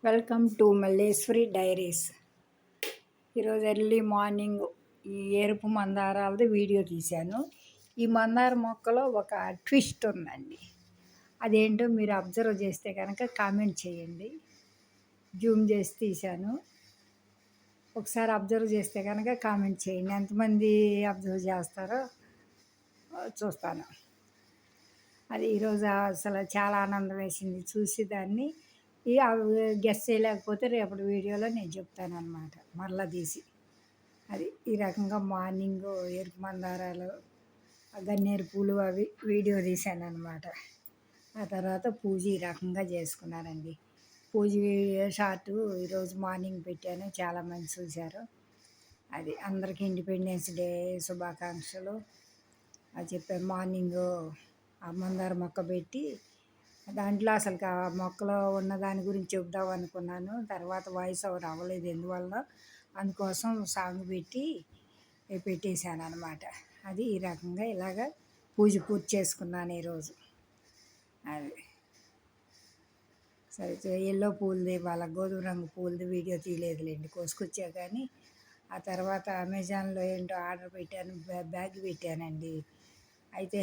Welcome to Malleswari diaries. ఈరోజు early morning ఈ ఎరుపు మందారాలది వీడియో తీశాను. ఈ మందార మొక్కలో ఒక ట్విస్ట్ ఉందండి. అదేంటో మీరు అబ్జర్వ్ చేస్తే కనుక కామెంట్ చేయండి. జూమ్ చేసి తీశాను. ఒకసారి అబ్జర్వ్ చేస్తే కనుక కామెంట్ చేయండి. ఎంతమంది అబ్జర్వ్ చేస్తారో చూస్తాను. అది ఈరోజు అసలు చాలా ఆనందం వేసింది చూసి దాన్ని. గెస్ చేయలేకపోతే రేపటి వీడియోలో నేను చెప్తాను అనమాట, మరలా తీసి. అది ఈ రకంగా మార్నింగ్ ఎరుపు మందారాలు, గన్నేరు పూలు అవి వీడియో తీశాను అనమాట. ఆ తర్వాత పూజ ఈ రకంగా చేసుకున్నానండి. పూజ వీడియో షార్ట్ ఈరోజు మార్నింగ్ పెట్టాను, చాలామంది చూశారు. అది అందరికీ ఇండిపెండెన్స్ డే శుభాకాంక్షలు అది చెప్పాను. మార్నింగ్ ఆ మందార మొక్క పెట్టి దాంట్లో అసలు ఆ మొక్కలో ఉన్న దాని గురించి చెప్దాం అనుకున్నాను. తర్వాత వాయిస్ ఓవర్ అవ్వలేదు, ఎందువల్ల అందుకోసం సాంగ్ పెట్టి పెట్టేశాను అనమాట. అది ఈ రకంగా ఇలాగ పూజ పూర్తి చేసుకున్నాను ఈరోజు. అది సరే, ఎల్లో పూలది వాళ్ళ గోధుమ రంగు పూలది వీడియో తీయలేదులేండి, కోసుకొచ్చా. కానీ ఆ తర్వాత అమెజాన్లో ఏంటో ఆర్డర్ పెట్టాను, బ్యాగ్ పెట్టానండి. అయితే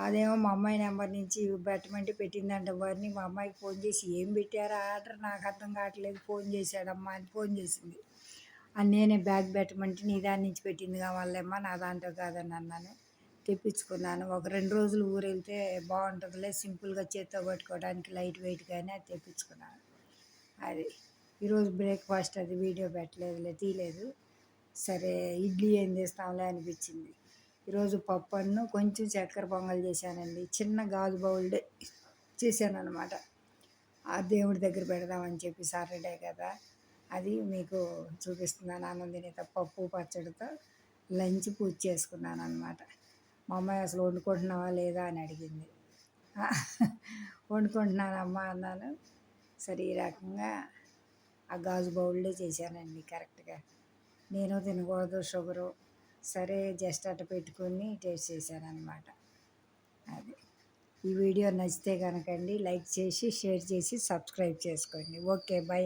అదేమో మా అమ్మాయి నెంబర్ నుంచి పెట్టమంటే పెట్టిందంట. వారిని మా అమ్మాయికి ఫోన్ చేసి ఏం పెట్టారా ఆర్డర్ నాకు అర్థం కావట్లేదు, ఫోన్ చేశాడమ్మా అని ఫోన్ చేసింది. నేనే బ్యాగ్ పెట్టమంటే నీ దాని నుంచి పెట్టింది కావాలేమ్మా, నా దాంట్లో కాదని అన్నాను. తెప్పించుకున్నాను. ఒక 2 రోజులు ఊరు వెళ్తే బాగుంటుందిలే, సింపుల్గా చేత్తో పట్టుకోవడానికి లైట్ వెయిట్గానే అది తెప్పించుకున్నాను. అది ఈరోజు బ్రేక్ఫాస్ట్ అది వీడియో పెట్టలేదులే, తీయలేదు. సరే, ఇడ్లీ ఏం చేస్తాంలే అనిపించింది. ఈరోజు పప్పును కొంచెం చక్కెర పొంగల్ చేశానండి. చిన్న గాజు బౌల్డే చేశాను అనమాట. ఆ దేవుడి దగ్గర పెడదామని చెప్పి, సాటర్డే కదా. అది మీకు చూపిస్తున్నాను. ఆనందినితో పప్పు పచ్చడితో లంచ్ పూజ చేసుకున్నాను అనమాట. మా అమ్మాయి అసలు వండుకుంటున్నావా లేదా అని అడిగింది. వండుకుంటున్నానమ్మా అన్నాను. సరే, ఈ రకంగా ఆ గాజు బౌల్లో చేశానండి కరెక్ట్గా. నేను తినకూడదు షుగరు, సరే జస్ట్ అట్ట పెట్టుకొని టేస్ట్ చేశాను అనమాట. అది ఈ వీడియో నచ్చితే కనుకండి లైక్ చేసి, షేర్ చేసి, సబ్స్క్రైబ్ చేసుకోండి. Okay, by.